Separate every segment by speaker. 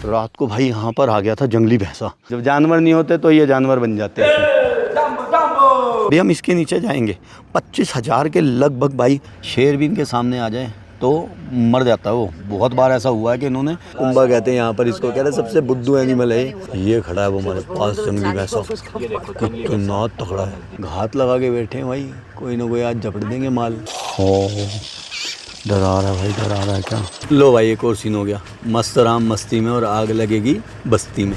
Speaker 1: रात को भाई यहाँ पर आ गया था जंगली भैंसा। जब जानवर नहीं होते तो ये जानवर बन जाते हैं। अभी हम इसके नीचे जाएंगे। 25,000 के लगभग भाई। शेर भी इनके सामने आ जाए तो मर जाता है वो। बहुत बार ऐसा हुआ है कि इन्होंने, कुंबा कहते हैं यहाँ पर इसको, कह रहे सबसे बुद्धू एनिमल है ये। खड़ा है वो हमारे पास जंगली भैंसा, कितना तगड़ा है। घात लगा के बैठे हैं भाई, कोई ना कोई आज झपट देंगे माल। डरा रहा है भाई, डरा रहा है क्या। लो भाई एक और सीन हो गया। मस्त राम मस्ती में और आग लगेगी बस्ती में।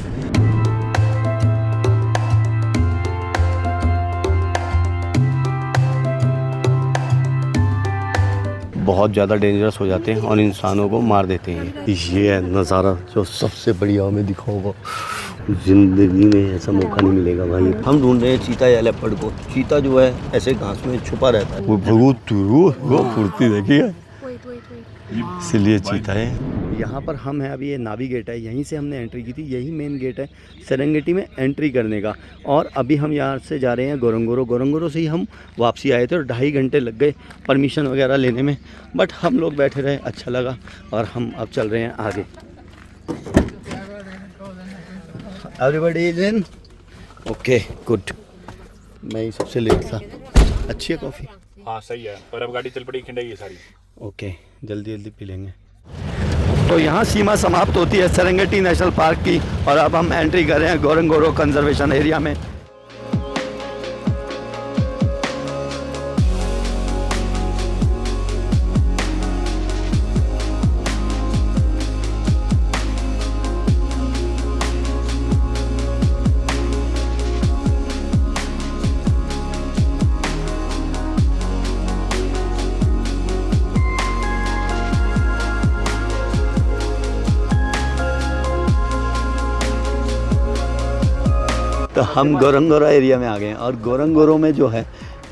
Speaker 1: बहुत ज़्यादा डेंजरस हो जाते हैं और इंसानों को मार देते हैं। ये है नज़ारा जो सबसे बढ़िया हमें दिखा होगा। जिंदगी में ऐसा मौका नहीं मिलेगा भाई। हम ढूंढ रहे हैं चीता या लेपर्ड को। चीता जो है ऐसे घास में छुपा रहता है। वो फुर्ती देखिए, इसलिए चीता है। यहाँ पर हम हैं अभी, ये नावी गेट है, यहीं से हमने एंट्री की थी। यही मेन गेट है सेरेंगेटी में एंट्री करने का। और अभी हम यहाँ से जा रहे हैं गोरंगोरो। गोरंगोरो से ही हम वापसी आए थे और 2.5 घंटे लग गए परमिशन वगैरह लेने में। बट हम लोग बैठे रहे, अच्छा लगा। और हम अब चल रहे हैं आगे। Everybody is in, okay good. मैं ही सबसे लेट था। अच्छी है कॉफ़ी?
Speaker 2: हाँ सही है, पर अब गाड़ी चल पड़ी खिंडाई है सारी।
Speaker 1: ओके, जल्दी जल्दी पी लेंगे। तो यहाँ सीमा समाप्त होती है सेरेंगेटी नेशनल पार्क की। और अब हम एंट्री कर रहे हैं गोरंगोरो कंजर्वेशन एरिया में। तो हम गोरंगोरो एरिया में आ गए हैं। और गोरंगोरो में जो है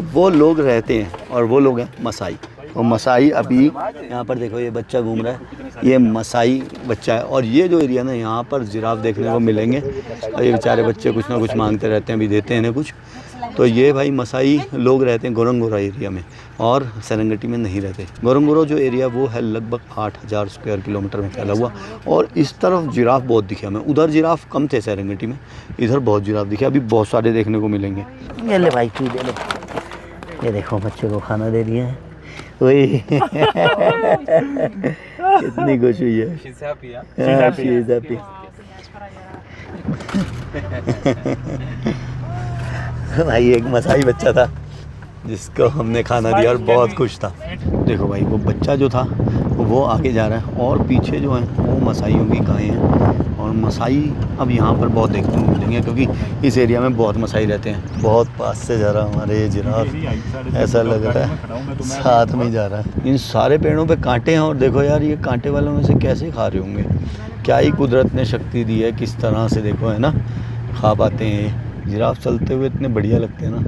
Speaker 1: वो लोग रहते हैं और वो लोग हैं मसाई। और मसाई अभी यहाँ पर देखो, ये बच्चा घूम रहा है, ये मसाई बच्चा है। और ये जो एरिया ना, यहाँ पर जिराफ देखने को मिलेंगे। और ये बेचारे बच्चे कुछ ना कुछ मांगते रहते हैं, अभी देते हैं इन्हें कुछ। तो ये भाई मसाई लोग रहते हैं गोरंगोरो एरिया में और सेरेंगेटी में नहीं रहते। गोरंगोरो जो एरिया वो है लगभग 8,000 स्क्वायर किलोमीटर में फैला हुआ। और इस तरफ जिराफ बहुत दिखे हमें। उधर जिराफ कम थे सेरेंगेटी में, इधर बहुत जिराफ दिखे। अभी बहुत सारे देखने को मिलेंगे। ये ले भाई तू दे लो। ये देखो बच्चे को खाना दे दिया है। वही कितनी खुश हुई है। भाई एक मसाई बच्चा था जिसको हमने खाना दिया और बहुत खुश था। देखो भाई वो बच्चा जो था वो आगे जा रहा है और पीछे जो है वो मसाइयों की गायें हैं। और मसाई अब यहाँ पर बहुत देखने को मिलेंगे क्योंकि इस एरिया में बहुत मसाई रहते हैं। बहुत पास से जा रहा हमारे जिराफ, ऐसा लग रहा है साथ में जा रहा है। इन सारे पेड़ों पे कांटे हैं और देखो यार ये कांटे वालों में से कैसे खा रहे होंगे। क्या ही कुदरत ने शक्ति दी है, किस तरह से देखो है ना खा पाते हैं। जिराफ चलते हुए इतने बढ़िया लगते हैं ना।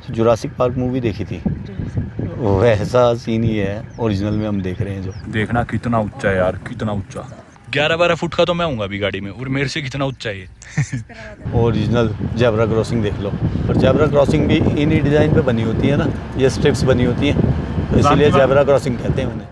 Speaker 1: तो जुरासिक पार्क मूवी देखी थी, वैसा सीन ही है ओरिजिनल में हम देख रहे हैं। जो
Speaker 2: देखना कितना ऊंचा है यार, कितना ऊंचा। 11-12 फुट का तो मैं हूँगा अभी गाड़ी में, और मेरे से कितना ऊंचा है ये।
Speaker 1: ओरिजिनल जेब्रा क्रॉसिंग देख लो। और जेब्रा क्रॉसिंग भी इन्हीं डिज़ाइन पे बनी होती है ना, ये स्ट्रिप्स बनी होती हैं, तो इसीलिए जेब्रा क्रॉसिंग कहते हैं उन्हें।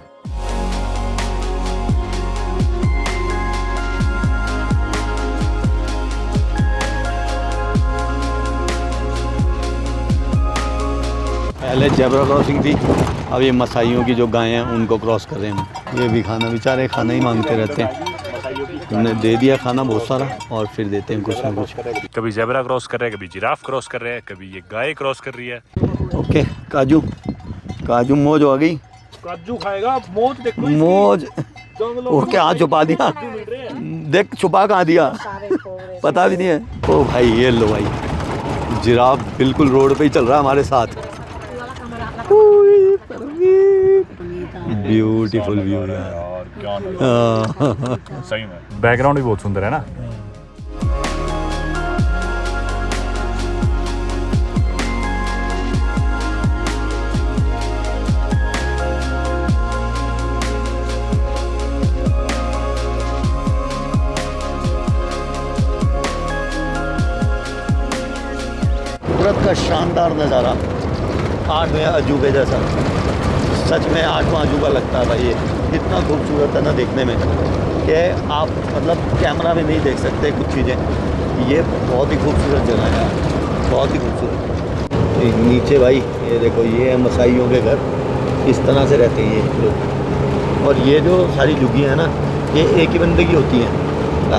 Speaker 1: पहले जेब्रा क्रॉसिंग थी, अब ये मसाइयों की जो गायें हैं उनको क्रॉस कर रहे हैं। ये भी खाना, बेचारे खाना ही मांगते रहते हैं। हमने दे दिया खाना बहुत सारा और फिर देते हैं कुछ ना कुछ।
Speaker 2: कभी जेब्रा क्रॉस कर रहे हैं, कभी जिराफ क्रॉस कर रहे हैं, कभी ये गाय क्रॉस कर रही है।
Speaker 1: ओके काजू, काजू मौज हो गई।
Speaker 2: काजू खाएगा, मौज देखो
Speaker 1: मौज। वो क्या छुपा दिया, देख छुपा कहाँ दिया पता भी नहीं है। ओ भाई ये लो भाई, जिराफ बिल्कुल रोड पे ही चल रहा है हमारे साथ। ब्यूटीफुल व्यू यार,
Speaker 2: सही में बैकग्राउंड भी बहुत सुंदर है ना।
Speaker 1: कुदरत का शानदार नज़ारा, 8वें अजूबे जैसा। सच में 8वां अजूबा लगता है भाई। ये इतना खूबसूरत है ना देखने में कि कि आप मतलब कैमरा में नहीं देख सकते कुछ चीज़ें। ये बहुत ही खूबसूरत जगह है यार, बहुत ही खूबसूरत। नीचे भाई ये देखो, ये है मसाइयों के घर, इस तरह से रहते हैं ये लोग। और ये जो सारी झुग्गियाँ हैं ना, ये एक ही बंदे की होती हैं,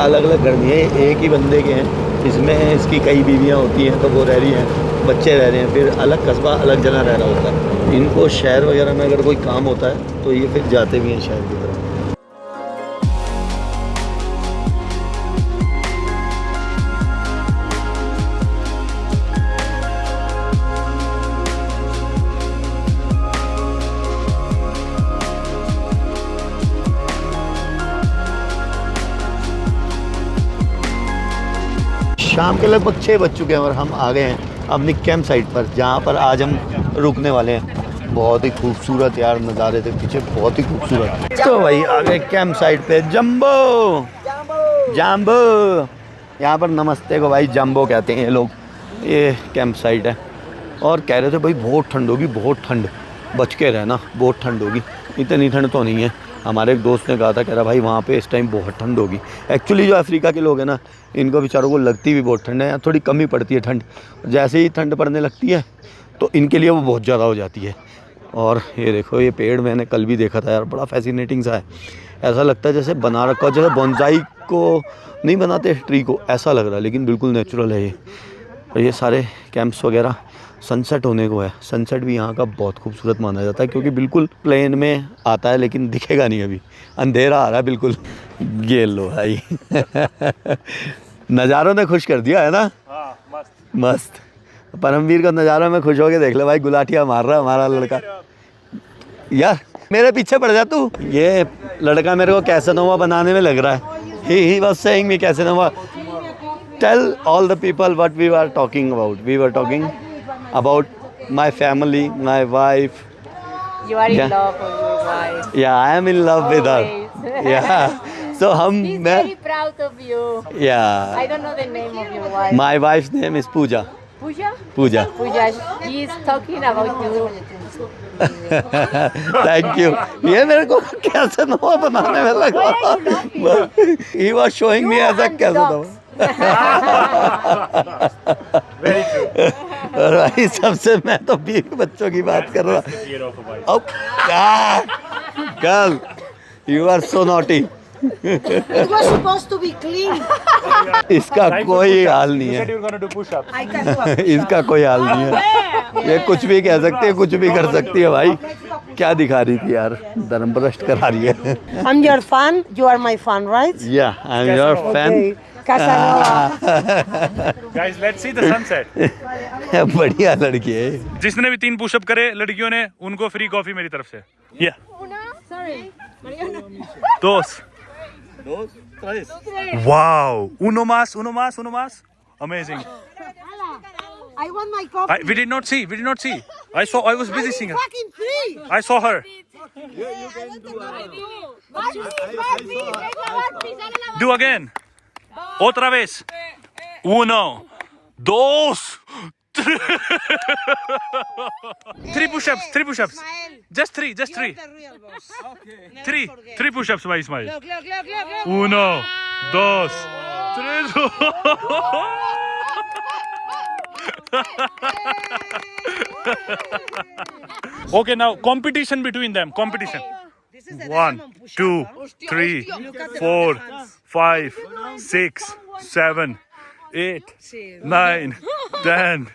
Speaker 1: अलग अलग घर नहीं है, एक ही बंदे के हैं। इसमें इसकी कई बीवियाँ होती हैं, तो वो रह रही हैं, बच्चे रह रहे हैं, फिर अलग कस्बा अलग जगह रह रहा होता है। इनको शहर वगैरह में अगर कोई काम होता है तो ये फिर जाते भी हैं शहर की तरफ। शाम के लगभग 6 बज चुके हैं और हम आ गए हैं अपनी कैंप साइट पर, जहाँ पर आज हम रुकने वाले हैं। बहुत ही खूबसूरत यार नज़ारे थे पीछे, बहुत ही खूबसूरत। तो भाई आ गए कैंप साइट पे। जंबो जंबो, यहाँ पर नमस्ते को भाई जंबो कहते हैं ये लोग। ये कैंप साइट है और कह रहे थे भाई बहुत ठंड होगी, बहुत ठंड, बच के रहना, बहुत ठंड होगी। इतनी ठंड तो नहीं है। हमारे एक दोस्त ने कहा था, कह रहा भाई वहाँ पे इस टाइम बहुत ठंड होगी। एक्चुअली जो अफ्रीका के लोग हैं ना, इनको बेचारों को लगती भी बहुत ठंड है, यहाँ थोड़ी कम ही पड़ती है ठंड। जैसे ही ठंड पड़ने लगती है तो इनके लिए वो बहुत ज़्यादा हो जाती है। और ये देखो, ये पेड़ मैंने कल भी देखा था यार, बड़ा फैसिनेटिंग सा है। ऐसा लगता है जैसे बना रखा हो, जैसे बोनसाई को नहीं बनाते ट्री को, ऐसा लग रहा है, लेकिन बिल्कुल नेचुरल है ये। और ये सारे कैंप्स वगैरह सनसेट होने को है। सनसेट भी यहाँ का बहुत खूबसूरत माना जाता है, क्योंकि बिल्कुल प्लेन में आता है लेकिन दिखेगा नहीं, अभी अंधेरा आ रहा है बिल्कुल। ये लो भाई नज़ारों ने खुश कर दिया है ना। मस्त मस्त। परमवीर का नज़ारा में खुश होके देख ले भाई, गुलाटियाँ मार रहा है हमारा लड़का। यार मेरे पीछे पड़ जा तू। ये लड़का मेरे को कैसेनोवा बनाने में लग रहा है। He was saying me Casanova. Tell all the people what we were talking about. We were talking about my family, my wife.
Speaker 3: You are in love with your wife.
Speaker 1: Yeah, I am in love with her.
Speaker 3: Always.
Speaker 1: Yeah. So
Speaker 3: He's very proud of you.
Speaker 1: Yeah.
Speaker 3: I don't know the name of your wife.
Speaker 1: My wife's name is Pooja.
Speaker 3: Pooja?
Speaker 1: Pooja.
Speaker 3: Pooja. He is talking about you.
Speaker 1: Thank you. ये मेरे को कैसे नवा बनाने में लगा। He was showing me as a कैसे नवा। और भाई सबसे मैं तो बीवी बच्चों की बात कर रहा। अब girl, you are so naughty.
Speaker 4: It was supposed to be clean.
Speaker 1: इसका कोई हाल नहीं है।
Speaker 4: I can do a
Speaker 1: इसका कोई हाल नहीं है। ये कुछ भी कह सकती है, कुछ भी कर सकती है भाई। क्या दिखा रही थी यार, धर्म भ्रष्ट करा रही है।
Speaker 4: I'm your fan. You are my fan, right?
Speaker 1: Yeah, I'm your fan.
Speaker 4: Okay. Casanova.
Speaker 2: Guys, let's see the sunset.
Speaker 1: बढ़िया लड़की है।
Speaker 2: जिसने भी 3 पुशअप करे लड़कियों ने, उनको फ्री कॉफी मेरी तरफ से। Yeah. Dos. Wow. Uno más. Amazing.
Speaker 4: I want my coffee.
Speaker 2: We did not see. I was busy seeing her.
Speaker 4: Fucking free.
Speaker 2: I saw her. Do again. Otra vez. 1, 2, 3. 3 push-ups. Just three.
Speaker 4: You're the real boss. Okay.
Speaker 2: 3 push-ups by Ismail.
Speaker 4: Look.
Speaker 2: 1, 2, 3. Okay, now competition between them. Competition.
Speaker 4: This is a
Speaker 2: 1,
Speaker 4: diamond push-up,
Speaker 2: 2,
Speaker 4: huh?
Speaker 2: 3,
Speaker 4: Look at the
Speaker 2: 4,
Speaker 4: hands.
Speaker 2: 5, 6, 7, 8, 9, 10,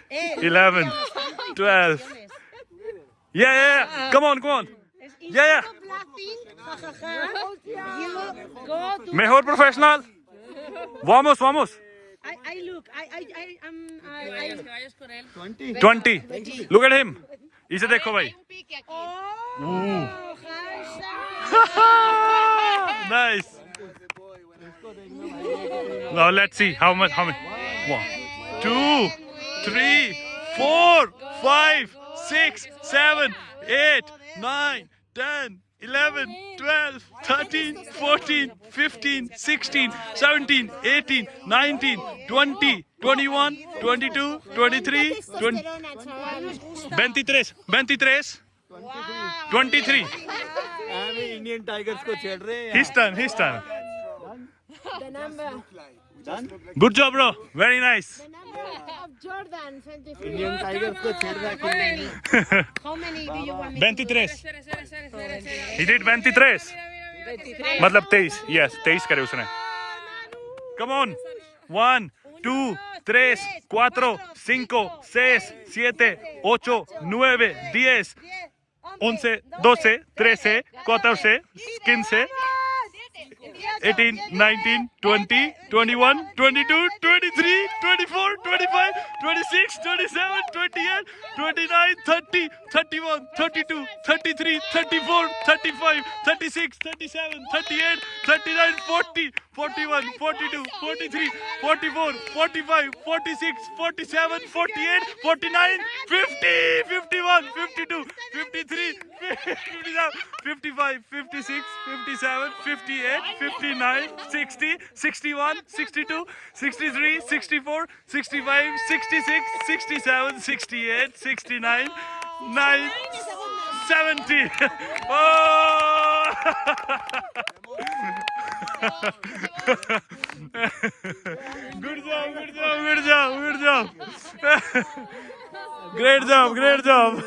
Speaker 2: 11, 12. Yeah. Come on. Yeah.
Speaker 4: You go to.
Speaker 2: Mejor professional. Vamos.
Speaker 4: I look. I
Speaker 2: 20. Look at him. इसे देखो भाई. Nice. Now let's see how many. 1, 2, 3, 4, 5, 6, 7, 8, 9, 10, 11, 12, 13, 14, 15, 16, 17, 18, 19, 20, 21, 22, 23, 23, 23.
Speaker 1: Indian tigers को छेड़ रहे हैं।
Speaker 2: His turn.
Speaker 3: The number.
Speaker 2: Good job bro, very nice.
Speaker 3: The number of Jordan, 23.
Speaker 1: Indian tigers को छेड़ रहा है.
Speaker 4: How many do you want me
Speaker 2: 23. He did 23. मतलब 23. Yes, 23 करे उसने. Come on. 1, 2, 3, 4, 5, 6, 7, 8, 9, 10, 11, 12, 13, 14, 15, 18, 19, 20, 21, 22, 23, 24, 25, 26, 27, 28, 29, 30, 31, 32, 33, 34, 35, 36, 37, 38, 39, 40, 41, 42, 43, 44, 45, 46, 47, 48, 49, 50, 51, 52, 53, 57, 55, 56, 57, 58, 59, 60, 61, 62, 63, 64, 65, 66, 67, 68, 69, 9, 70. Oh! Good job, good job, good job, good job. Great job, great job.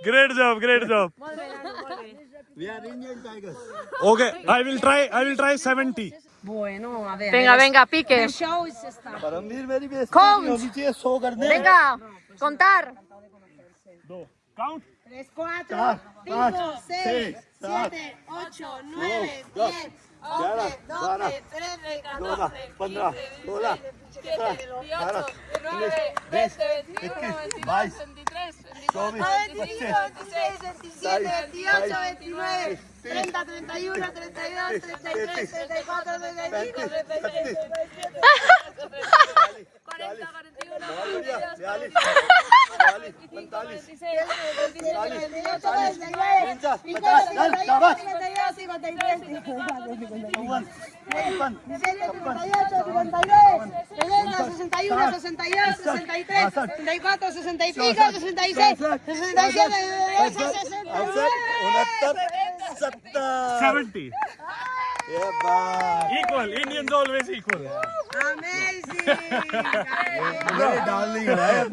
Speaker 2: Great job, great job.
Speaker 1: We are Indian tigers.
Speaker 2: Okay, I will try 70.
Speaker 4: Bueno, a ver.
Speaker 3: Venga, venga, pique.
Speaker 4: The show is starting.
Speaker 1: Paramvir मेरी बेइज्जती
Speaker 3: Count.
Speaker 1: नहीं होनी चाहिए. 100 कर दे.
Speaker 3: Venga, contar.
Speaker 2: Count.
Speaker 4: 3, 4,
Speaker 1: 4,
Speaker 4: 5,
Speaker 1: 6,
Speaker 4: 6, 7, 8, 9, 10, 11, 12, 13, 14,
Speaker 1: 15, 16, 17, 18, 19, 20, 21, 22, 24, 25,
Speaker 4: 26, 27, 28, 29, 30, 31, 32, 33, 34, 35, 36,
Speaker 2: 70. Equal. Indians always equal.
Speaker 4: Amazing!
Speaker 1: मेरे darling है.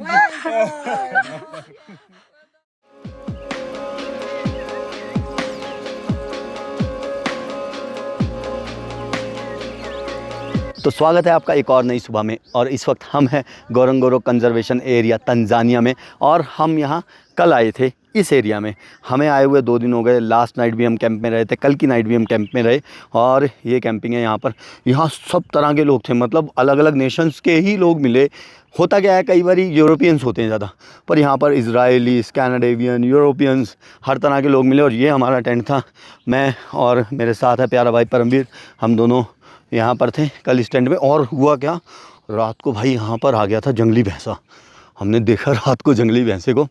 Speaker 1: तो स्वागत है आपका एक और नई सुबह में. और इस वक्त हम हैं गोरंगोरो कंजर्वेशन एरिया तंजानिया में. और हम यहाँ कल आए थे इस एरिया में. हमें आए हुए 2 दिन हो गए. लास्ट नाइट भी हम कैंप में रहे थे, कल की नाइट भी हम कैंप में रहे. और ये कैंपिंग है यहाँ पर. यहाँ सब तरह के लोग थे, मतलब अलग अलग नेशंस के ही लोग मिले. होता क्या है, कई बार यूरोपियंस होते हैं ज़्यादा, पर यहाँ पर इजरायलीस, कैनेडियन, यूरोपियंस, हर तरह के लोग मिले. और ये हमारा टेंट था. मैं और मेरे साथ है प्यारा भाई परमवीर, हम दोनों यहाँ पर थे कल इस टेंट में. और हुआ क्या, रात को भाई यहाँ पर आ गया था जंगली भैंसा. हमने देखा रात को जंगली भैंसे को.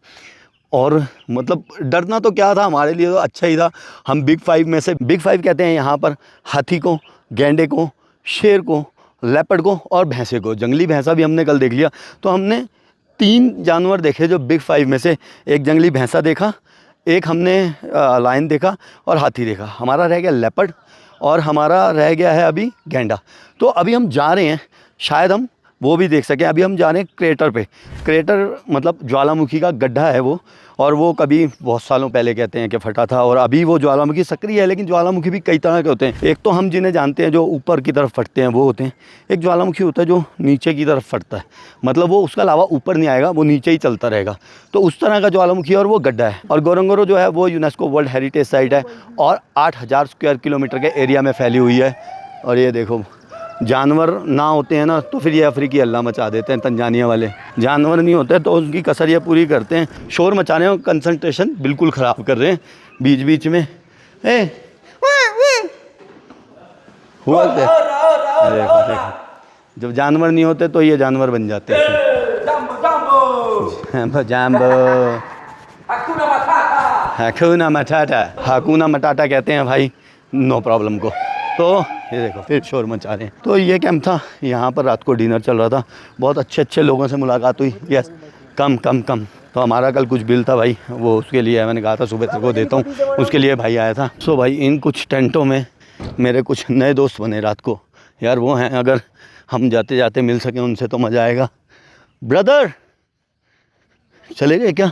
Speaker 1: और मतलब डरना तो क्या था, हमारे लिए तो अच्छा ही था. हम बिग 5 में से, बिग 5 कहते हैं यहाँ पर हाथी को, गेंडे को, शेर को, लेपर्ड को और भैंसे को. जंगली भैंसा भी हमने कल देख लिया. तो हमने 3 जानवर देखे जो बिग 5 में से. एक जंगली भैंसा देखा, एक हमने लायन देखा और हाथी देखा. हमारा रह गया लेपर्ड और हमारा रह गया है अभी गेंडा. तो अभी हम जा रहे हैं, शायद हम वो भी देख सकें. अभी हम जा रहे हैं क्रेटर पे. क्रेटर मतलब ज्वालामुखी का गड्ढा है वो. और वो कभी बहुत सालों पहले कहते हैं कि फटा था. और अभी वो ज्वालामुखी सक्रिय है, लेकिन ज्वालामुखी भी कई तरह के होते हैं. एक तो हम जिन्हें जानते हैं जो ऊपर की तरफ फटते हैं वो होते हैं. एक ज्वालामुखी होता है जो नीचे की तरफ फटता है, मतलब वो उसका लावा ऊपर नहीं आएगा, वो नीचे ही चलता रहेगा. तो उस तरह का ज्वालामुखी और वो गड्ढा है. और गोरंगोरो जो है वो यूनेस्को वर्ल्ड हेरिटेज साइट है और 8000 स्क्वायर किलोमीटर के एरिया में फैली हुई है. और ये देखो, जानवर ना होते हैं ना तो फिर ये अफ्रीकी हल्ला मचा देते हैं तंजानिया वाले. जानवर नहीं होते तो उनकी कसर ये पूरी करते हैं. शोर मचा रहे हैं, कंसंट्रेशन बिल्कुल ख़राब कर रहे हैं बीच बीच में. हुआ क्या? देखो देखो, जब जानवर नहीं होते तो ये जानवर बन जाते हैं. जाम्बो, hakuna matata, hakuna matata कहते हैं भाई नो प्रॉब्लम को. तो ये देखो फिर शोर मचा रहे हैं. तो ये कैंप था. यहाँ पर रात को डिनर चल रहा था. बहुत अच्छे अच्छे लोगों से मुलाकात हुई. यस, कम. तो हमारा कल कुछ बिल था भाई, वो उसके लिए मैंने कहा था सुबह तक को देता हूँ, उसके लिए भाई आया था. सो भाई इन कुछ टेंटों में मेरे कुछ नए दोस्त बने रात को. यार वो हैं, अगर हम जाते जाते मिल सकें उनसे तो मज़ा आएगा। ब्रदर चले गए क्या?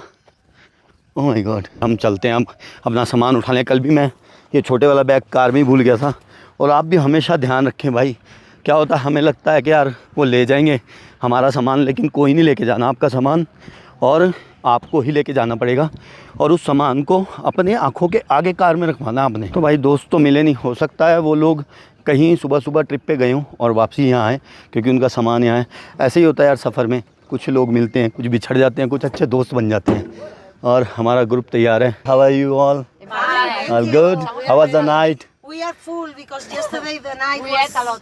Speaker 1: Oh my God. हम चलते हैं अब अपना सामान उठा लें। कल भी मैं ये छोटे वाला बैग कार में ही भूल गया था। और आप भी हमेशा ध्यान रखें भाई, क्या होता है हमें लगता है कि यार वो ले जाएंगे हमारा सामान, लेकिन कोई नहीं लेके जाना आपका सामान, और आपको ही लेके जाना पड़ेगा। और उस सामान को अपने आँखों के आगे कार में रखवाना आपने। तो भाई दोस्त तो मिले नहीं, हो सकता है वो लोग कहीं सुबह सुबह ट्रिप पे गए हों और वापसी यहाँ आए क्योंकि उनका सामान यहाँ है। ऐसे ही होता है यार सफ़र में, कुछ लोग मिलते हैं, कुछ बिछड़ जाते हैं, कुछ अच्छे दोस्त बन जाते हैं। और हमारा ग्रुप तैयार है। How are you all? All good. How was the night?
Speaker 4: We are full because yesterday the night
Speaker 3: We
Speaker 4: was
Speaker 3: ate a lot.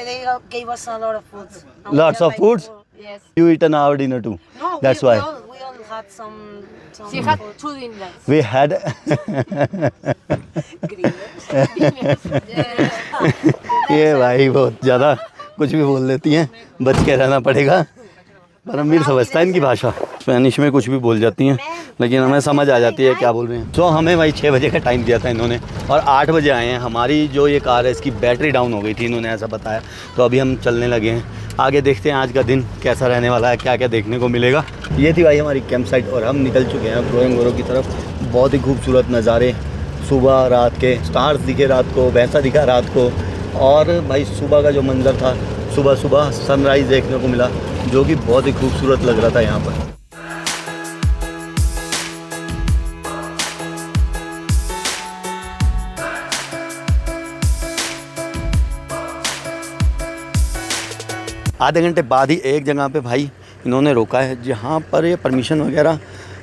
Speaker 4: they gave us a lot of food. And we
Speaker 1: Lots
Speaker 4: are
Speaker 1: of
Speaker 4: like
Speaker 1: foods?
Speaker 4: full.
Speaker 3: Yes.
Speaker 1: You eaten our dinner too.
Speaker 4: No,
Speaker 1: That's
Speaker 4: we
Speaker 1: why
Speaker 4: all had some
Speaker 3: She had 2 dinners.
Speaker 1: we had ये भाई बहुत ज़्यादा कुछ भी बोल देती हैं, बच के रहना पड़ेगा। परमवीर समझता है इनकी भाषा, स्पेनिश में कुछ भी बोल जाती हैं लेकिन हमें समझ आ जाती है क्या बोल रहे हैं। तो हमें भाई 6 बजे का टाइम दिया था इन्होंने और 8 बजे आए हैं। हमारी जो ये कार है इसकी बैटरी डाउन हो गई थी, इन्होंने ऐसा बताया। तो अभी हम चलने लगे हैं, आगे देखते हैं आज का दिन कैसा रहने वाला है, क्या क्या देखने को मिलेगा। ये थी भाई हमारी कैंप साइट और हम निकल चुके हैं अब गोरंगोरो की तरफ। बहुत ही खूबसूरत नज़ारे, सुबह रात के स्टार्स दिखे रात को, भैंसा दिखा रात को, और भाई सुबह का जो मंज़र था, सुबह सुबह सनराइज़ देखने को मिला जो कि बहुत ही खूबसूरत लग रहा था यहाँ पर। आधे घंटे बाद ही एक जगह पे भाई इन्होंने रोका है जहाँ पर ये परमिशन वगैरह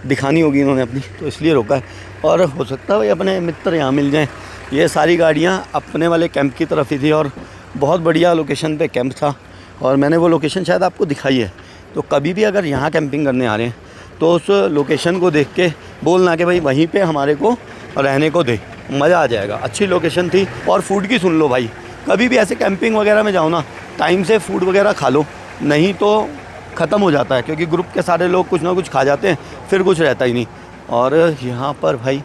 Speaker 1: दिखानी होगी इन्होंने अपनी, तो इसलिए रोका है। और हो सकता है भाई अपने मित्र यहाँ मिल जाएं। ये सारी गाड़ियाँ अपने वाले कैंप की तरफ ही थी और बहुत बढ़िया लोकेशन पे कैंप था और मैंने वो लोकेशन शायद आपको दिखाई है। तो कभी भी अगर यहाँ कैंपिंग करने आ रहे हैं तो उस लोकेशन को देख के बोलना कि भाई वहीं पे हमारे को रहने को दे, मज़ा आ जाएगा। अच्छी लोकेशन थी। और फूड की सुन लो भाई, कभी भी ऐसे कैंपिंग वगैरह में जाओ ना, टाइम से फूड वगैरह खा लो, नहीं तो ख़त्म हो जाता है क्योंकि ग्रुप के सारे लोग कुछ ना कुछ खा जाते हैं, फिर कुछ रहता ही नहीं। और यहाँ पर भाई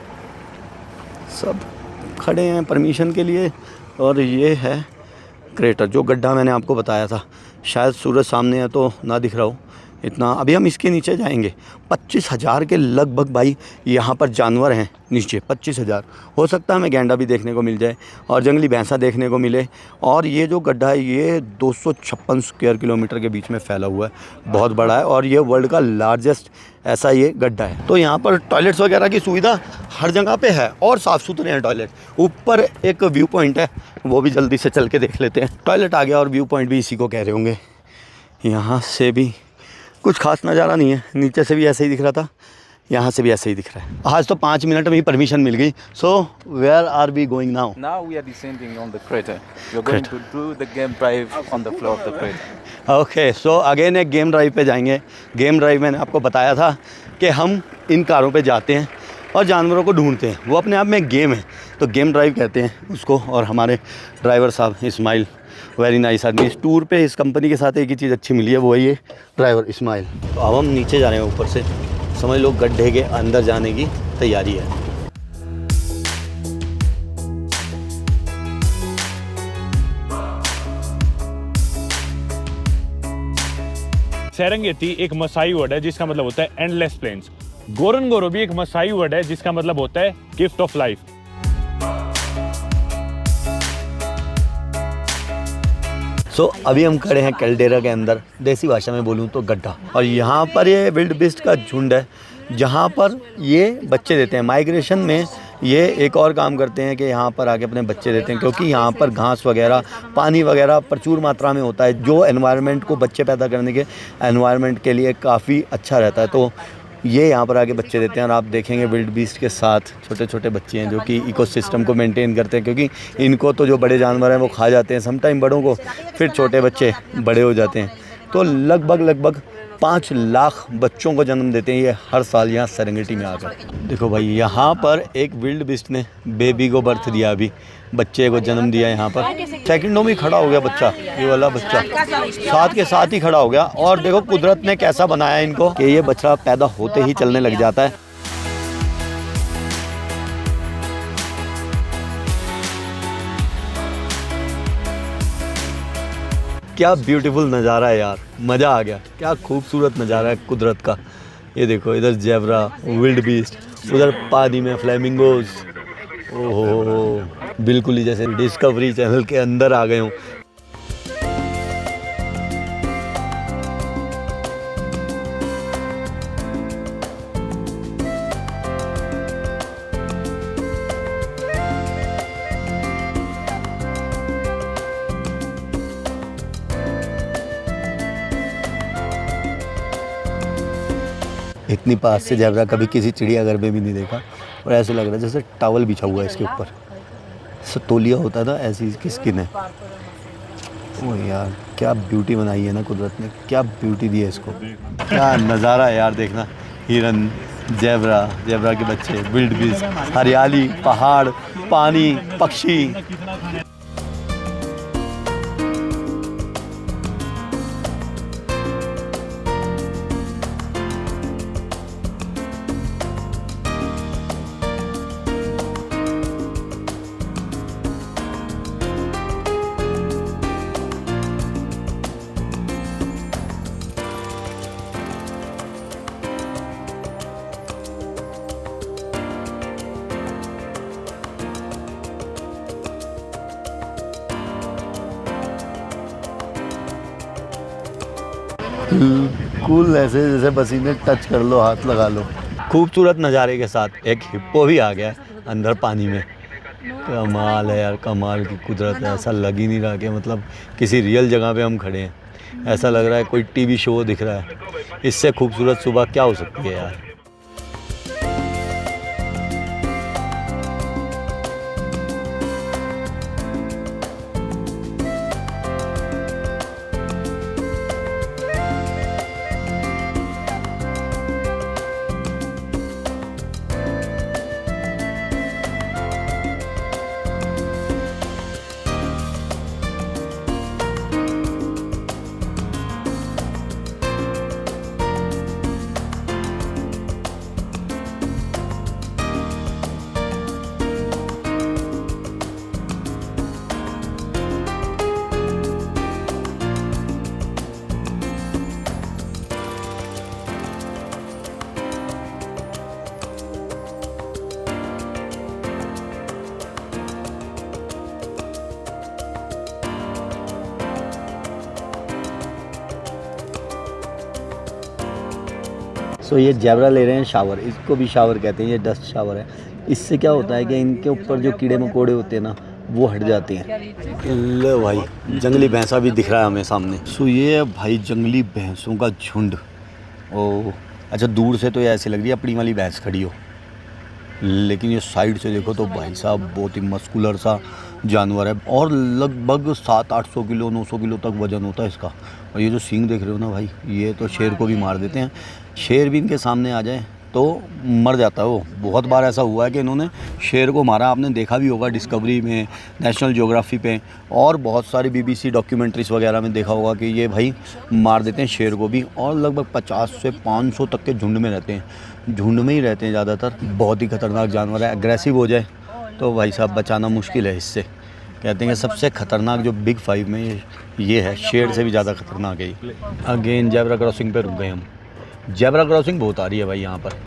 Speaker 1: सब खड़े हैं परमिशन के लिए। और ये है क्रेटर, जो गड्ढा मैंने आपको बताया था। शायद सूरज सामने है तो ना दिख रहा हो इतना। अभी हम इसके नीचे जाएंगे। 25,000 के लगभग भाई यहाँ पर जानवर हैं नीचे, 25,000। हो सकता है हमें गैंडा भी देखने को मिल जाए और जंगली भैंसा देखने को मिले। और ये जो गड्ढा है ये 256 स्क्वायर किलोमीटर के बीच में फैला हुआ है, बहुत बड़ा है और ये वर्ल्ड का लार्जेस्ट ऐसा ये गड्ढा है। तो यहाँ पर टॉयलेट्स वगैरह की सुविधा हर जगह पे है और साफ़ सुथरे हैं टॉयलेट। ऊपर एक व्यू पॉइंट है, वो भी जल्दी से चल के देख लेते हैं। टॉयलेट आ गया और व्यू पॉइंट भी इसी को कह रहे होंगे। यहाँ से भी कुछ खास नज़ारा नहीं है, नीचे से भी ऐसे ही दिख रहा था, यहाँ से भी ऐसे ही दिख रहा है। आज तो 5 मिनट में ही परमिशन मिल गई। So where are we going now?
Speaker 5: Now we are descending on the crater. You're going to do the game drive on the floor of the crater.
Speaker 1: Okay, so again एक game drive पे जाएंगे। Game drive मैंने आपको बताया था कि हम इन कारों पे जाते हैं और जानवरों को ढूंढते हैं, वो अपने आप में एक गेम है, तो गेम ड्राइव कहते हैं उसको। और हमारे ड्राइवर साहब इस्माइल, वेरी नाइस आदमी। इस टूर पे इस कंपनी के साथ एक ही चीज़ अच्छी मिली है, वो है ये ड्राइवर इस्माइल। तो अब हम नीचे जा रहे हैं, ऊपर से समझ लो गड्ढे के अंदर जाने की तैयारी है।
Speaker 6: सेरेंगेटी एक मसाई वर्ड है जिसका मतलब होता है एंडलेस प्लेन्स। गोरंगोरो भी एक मसाई वर्ड है जिसका मतलब होता है गिफ्ट ऑफ लाइफ।
Speaker 1: सो अभी हम खड़े हैं कैल्डेरा के अंदर, देसी भाषा में बोलूँ तो गड्ढा। और यहाँ पर ये विल्ड बीस्ट का झुंड है जहाँ पर ये बच्चे देते हैं। माइग्रेशन में ये एक और काम करते हैं कि यहाँ पर आके अपने बच्चे देते हैं, क्योंकि यहाँ पर घास वगैरह, पानी वगैरह प्रचुर मात्रा में होता है, जो एनवायरनमेंट को बच्चे पैदा करने के एनवायरनमेंट के लिए काफ़ी अच्छा रहता है। तो ये यहाँ पर आके बच्चे देते हैं और आप देखेंगे विल्ड बीस्ट के साथ छोटे छोटे बच्चे हैं जो कि इकोसिस्टम को मेंटेन करते हैं, क्योंकि इनको तो जो बड़े जानवर हैं वो खा जाते हैं समटाइम बड़ों को, फिर छोटे बच्चे बड़े हो जाते हैं। तो लगभग 5 लाख बच्चों को जन्म देते हैं ये हर साल यहाँ सेरेंगेटी में आकर। देखो भाई यहाँ पर एक विल्ड बीस्ट ने बेबी को बर्थ दिया, अभी बच्चे को जन्म दिया यहाँ पर। सेकंडों में खड़ा हो गया बच्चा, ये वाला बच्चा साथ के साथ ही खड़ा हो गया। और देखो कुदरत ने कैसा बनाया इनको कि ये बच्चा पैदा होते ही चलने लग जाता है। क्या ब्यूटीफुल नज़ारा है यार, मज़ा आ गया। क्या खूबसूरत नज़ारा है कुदरत का। ये देखो, इधर जेब्रा, विल्ड बीस्ट, उधर पानी में फ्लेमिंगोज। ओहो, बिल्कुल ही जैसे डिस्कवरी चैनल के अंदर आ गए हूँ। इतनी पास से ज़ेब्रा कभी किसी चिड़ियाघर में भी नहीं देखा, और ऐसे लग रहा है जैसे टॉवल बिछा हुआ है इसके ऊपर। तौलिया होता था, ऐसी इसकी स्किन है। ओह यार, क्या ब्यूटी बनाई है ना कुदरत ने, क्या ब्यूटी दी है इसको। क्या नज़ारा है यार, देखना। हिरन, ज़ेब्रा, ज़ेब्रा के बच्चे, विल्ड बीस्ट, हरियाली, पहाड़, पानी, पक्षी। बिल्कुल ऐसे जैसे पसीने टच कर लो, हाथ लगा लो। खूबसूरत नज़ारे के साथ एक हिप्पो भी आ गया अंदर पानी में। कमाल है यार, कमाल की कुदरत है। ऐसा लग ही नहीं रहा कि मतलब किसी रियल जगह पे हम खड़े हैं। ऐसा लग रहा है कोई टीवी शो दिख रहा है। इससे खूबसूरत सुबह क्या हो सकती है यार। सो ये ज़ेब्रा ले रहे हैं शावर, इसको भी शावर कहते हैं, ये डस्ट शावर है। इससे क्या होता है कि इनके ऊपर जो कीड़े मकोड़े होते हैं ना, वो हट जाते हैं। ले भाई, जंगली भैंसा भी दिख रहा है हमें सामने। सो ये है भाई जंगली भैंसों का झुंड। ओह अच्छा, दूर से तो ये ऐसे लग रही है अपनी वाली भैंस खड़ी हो, लेकिन ये साइड से देखो तो भाई साहब बहुत ही मस्कुलर सा जानवर है, और लगभग 700-800 किलो 900 किलो तक वज़न होता है इसका। और ये जो सींग देख रहे हो ना भाई, ये तो शेर को भी मार देते हैं। शेर भी इनके सामने आ जाए तो मर जाता है वो। बहुत बार ऐसा हुआ है कि इन्होंने शेर को मारा, आपने देखा भी होगा डिस्कवरी में, नेशनल ज्योग्राफी पे, और बहुत सारी BBC डॉक्यूमेंट्रीज़ वगैरह में देखा होगा कि ये भाई मार देते हैं शेर को भी। और लगभग 50 से 500 तक के झुंड में रहते हैं, झुंड में ही रहते हैं ज़्यादातर। बहुत ही ख़तरनाक जानवर है, एग्रेसिव हो जाए तो भाई साहब बचाना मुश्किल है इससे। कहते हैं कि सबसे ख़तरनाक जो बिग 5 में ये है, शेर से भी ज़्यादा ख़तरनाक है ये। अगेन ज़ेब्रा क्रॉसिंग पे रुक गए हम। ज़ेब्रा क्रॉसिंग बहुत आ रही है भाई यहाँ पर।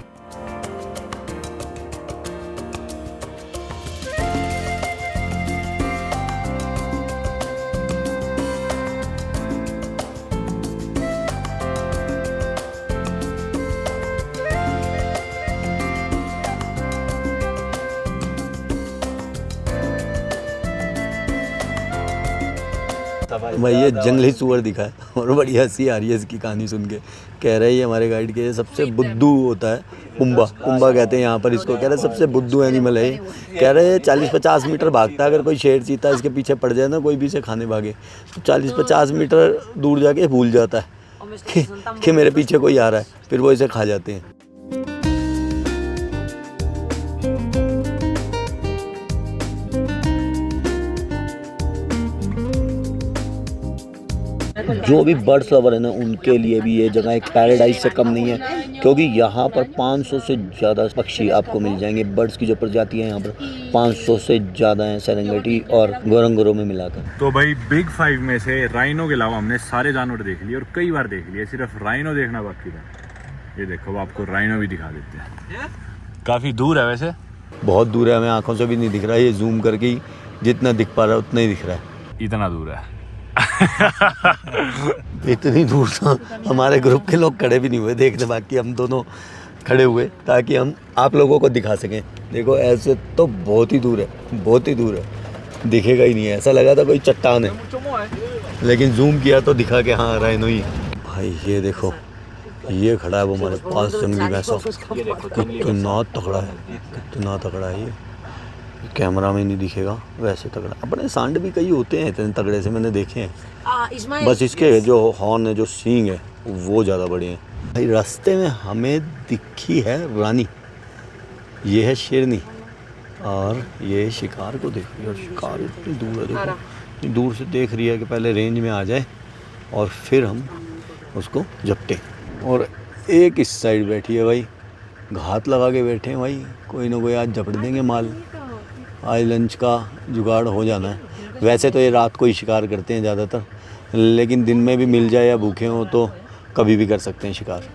Speaker 1: भाई ये जंगली सुअर दिखा है, और बड़ी हंसी आ रही है इसकी कहानी सुन के। कह रहे हैं हमारे गाइड के सबसे बुद्धू होता है पुम्बा, पुम्बा कहते हैं यहाँ पर इसको। कह रहे सबसे बुद्धू एनिमल है। कह रहे 40-50 मीटर भागता है, अगर कोई शेर चीता इसके पीछे पड़ जाए ना, कोई भी इसे खाने भागे, तो 40-50 मीटर दूर जाके भूल जाता है कि मेरे पीछे कोई आ रहा है, फिर वो इसे खा जाते हैं। जो भी बर्ड्स लवर है ना उनके लिए भी ये जगह एक पैराडाइज से कम नहीं है, क्योंकि यहाँ पर 500 से ज़्यादा पक्षी आपको मिल जाएंगे। बर्ड्स की जो प्रजाति है यहाँ पर 500 से ज़्यादा हैं सेरेंगेटी और गोरंगोरो में मिलाकर।
Speaker 6: तो भाई बिग 5 में से राइनो के अलावा हमने सारे जानवर देख लिए और कई बार देख लिए, सिर्फ राइनो देखना बाकी था। ये देखो आपको राइनो भी दिखा देते हैं। काफ़ी दूर है वैसे,
Speaker 1: बहुत दूर है, हमें आंखों से भी नहीं दिख रहा है। ये जूम करके ही जितना दिख पा रहा है उतना ही दिख रहा है।
Speaker 6: इतना दूर है।
Speaker 1: इतनी दूर था हमारे ग्रुप के लोग खड़े भी नहीं हुए देखने, बाकी हम दोनों खड़े हुए ताकि हम आप लोगों को दिखा सकें। देखो ऐसे तो बहुत ही दूर है, बहुत ही दूर है, दिखेगा ही नहीं है। ऐसा लगा था कोई चट्टान है, लेकिन जूम किया तो दिखा कि हाँ राइनो ही है। भाई ये देखो, ये खड़ा है वो हमारे पास जंगली भैंसा, कितना तगड़ा है, कितना तगड़ा है। ये कैमरा में नहीं दिखेगा, वैसे तगड़ा। अपने सांड भी कई होते हैं इतने तगड़े से, मैंने देखे हैं, बस इसके जो हॉर्न है, जो सींग है वो ज़्यादा बड़े हैं। भाई रास्ते में हमें दिखी है रानी, ये है शेरनी, और ये शिकार को देख रही है। और शिकार इतनी दूर है, देखो इतनी दूर से देख रही है कि पहले रेंज में आ जाए और फिर हम उसको झपटे। और एक इस साइड बैठी है भाई, घात लगा के बैठे हैं भाई, कोई ना कोई आज झपट देंगे माल। आज लंच का जुगाड़ हो जाना है। वैसे तो ये रात को ही शिकार करते हैं ज़्यादातर, लेकिन दिन में भी मिल जाए या भूखे हों तो कभी भी कर सकते हैं शिकार।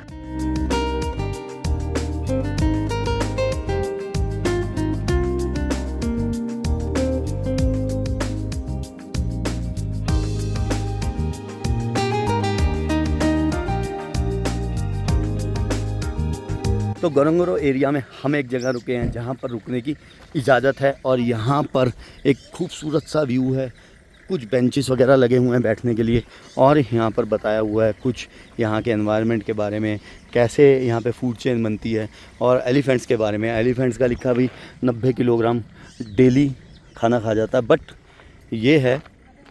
Speaker 1: तो गोरंगोरो एरिया में हम एक जगह रुके हैं जहाँ पर रुकने की इजाज़त है, और यहाँ पर एक खूबसूरत सा व्यू है। कुछ बेंचेस वगैरह लगे हुए हैं बैठने के लिए, और यहाँ पर बताया हुआ है कुछ यहाँ के एनवायरनमेंट के बारे में, कैसे यहाँ पे फूड चेन बनती है, और एलिफेंट्स के बारे में। एलिफेंट्स का लिखा भी 90 किलोग्राम डेली खाना खा जाता है, बट ये है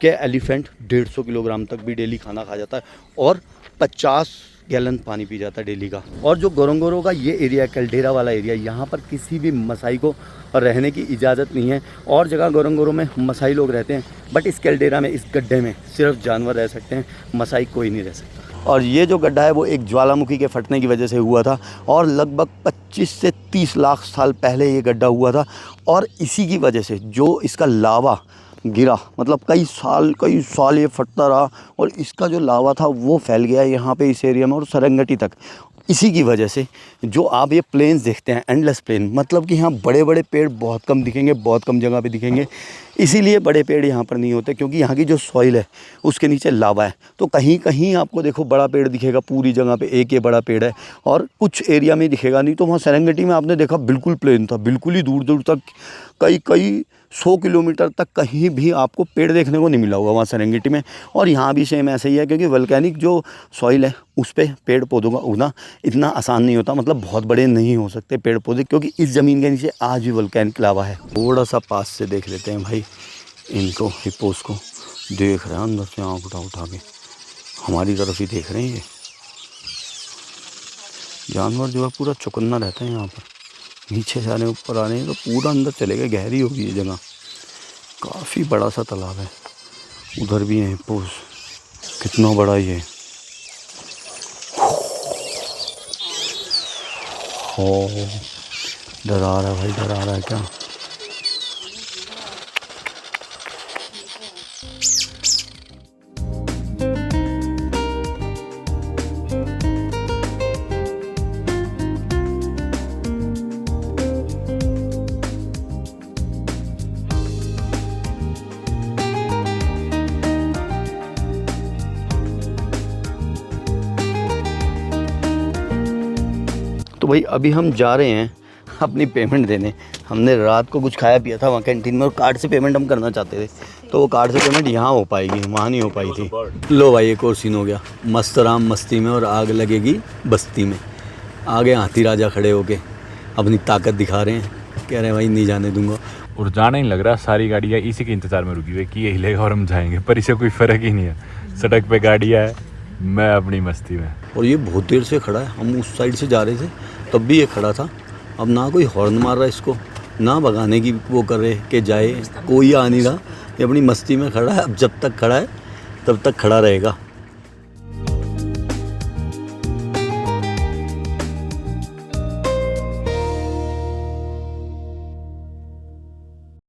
Speaker 1: कि एलिफेंट 150 किलोग्राम तक भी डेली खाना खा जाता है और 50 गैलन पानी पी जाता है डेली का। और जो गोरंगोरो का ये एरिया, कैल्डेरा वाला एरिया, यहाँ पर किसी भी मसाई को रहने की इजाज़त नहीं है। और जगह गोरंगोरो में मसाई लोग रहते हैं, बट इस कैल्डेरा में, इस गड्ढे में सिर्फ जानवर रह सकते हैं, मसाई कोई नहीं रह सकता। और ये जो गड्ढा है वो एक ज्वालामुखी के फटने की वजह से हुआ था, और लगभग 25 से 30 लाख साल पहले ये गड्ढा हुआ था। और इसी की वजह से जो इसका लावा गिरा, मतलब कई साल ये फटता रहा, और इसका जो लावा था वो फैल गया यहाँ पे इस एरिया में और सेरेंगेटी तक। इसी की वजह से जो आप ये प्लेन्स देखते हैं, एंडलेस प्लेन, मतलब कि यहाँ बड़े बड़े पेड़ बहुत कम दिखेंगे, बहुत कम जगह पे दिखेंगे। इसीलिए बड़े पेड़ यहाँ पर नहीं होते, क्योंकि यहाँ की जो सॉइल है उसके नीचे लावा है। तो कहीं कहीं आपको देखो बड़ा पेड़ दिखेगा, पूरी जगह पे एक ये बड़ा पेड़ है, और कुछ एरिया में दिखेगा नहीं। तो वहाँ सेरेंगेटी में आपने देखा बिल्कुल प्लेन था, बिल्कुल ही दूर दूर तक, कई 100 किलोमीटर तक कहीं भी आपको पेड़ देखने को नहीं मिला होगा वहाँ सेरेंगेटी में। और यहाँ भी सेम ऐसे ही है, क्योंकि वल्केनिक जो सॉइल है उस पर पेड़ पौधों का उगना इतना आसान नहीं होता, मतलब बहुत बड़े नहीं हो सकते पेड़ पौधे, क्योंकि इस ज़मीन के नीचे आज भी वल्केनिक लावा है। थोड़ा सा पास से देख लेते हैं भाई इनको, हिप्पोस को देख रहे हैं अंदर से आँख उठा के, हमारी तरफ ही देख रहे हैं। ये जानवर जो है पूरा चौकन्ना रहता है यहाँ पर, नीचे से आ रहे हैं, ऊपर आ रहे हैं, तो पूरा अंदर चले गए। गहरी होगी ये जगह, काफ़ी बड़ा सा तालाब है। उधर भी है हिप्पोस, कितना बड़ा ये, हो डरा रहा है भाई, डरा रहा है क्या। तो भाई अभी हम जा रहे हैं अपनी पेमेंट देने। हमने रात को कुछ खाया पिया था वहाँ कैंटीन में, और कार्ड से पेमेंट हम करना चाहते थे, तो वो कार्ड से पेमेंट यहाँ हो पाएगी, वहाँ नहीं हो पाई थी। लो भाई एक और सीन हो गया, मस्त राम मस्ती में और आग लगेगी बस्ती में। आगे हाथी राजा खड़े होके अपनी ताकत दिखा रहे हैं, कह रहे हैं भाई नहीं जाने दूंगा।
Speaker 6: और जाना ही लग रहा, सारी गाड़ियाँ इसी के इंतज़ार में रुकी हुई कि ये हिलेगा और हम जाएंगे, पर इसे कोई फ़र्क ही नहीं है। सड़क पे गाड़ियाँ है, मैं अपनी मस्ती में।
Speaker 1: और ये बहुत देर से खड़ा है, हम उस साइड से जा रहे थे तब भी ये खड़ा था। अब ना कोई हॉर्न मार रहा है इसको, ना भगाने की वो कर रहे कि जाए, कोई आ नहीं रहा, ये अपनी मस्ती में खड़ा है। अब जब तक खड़ा है तब तक खड़ा रहेगा।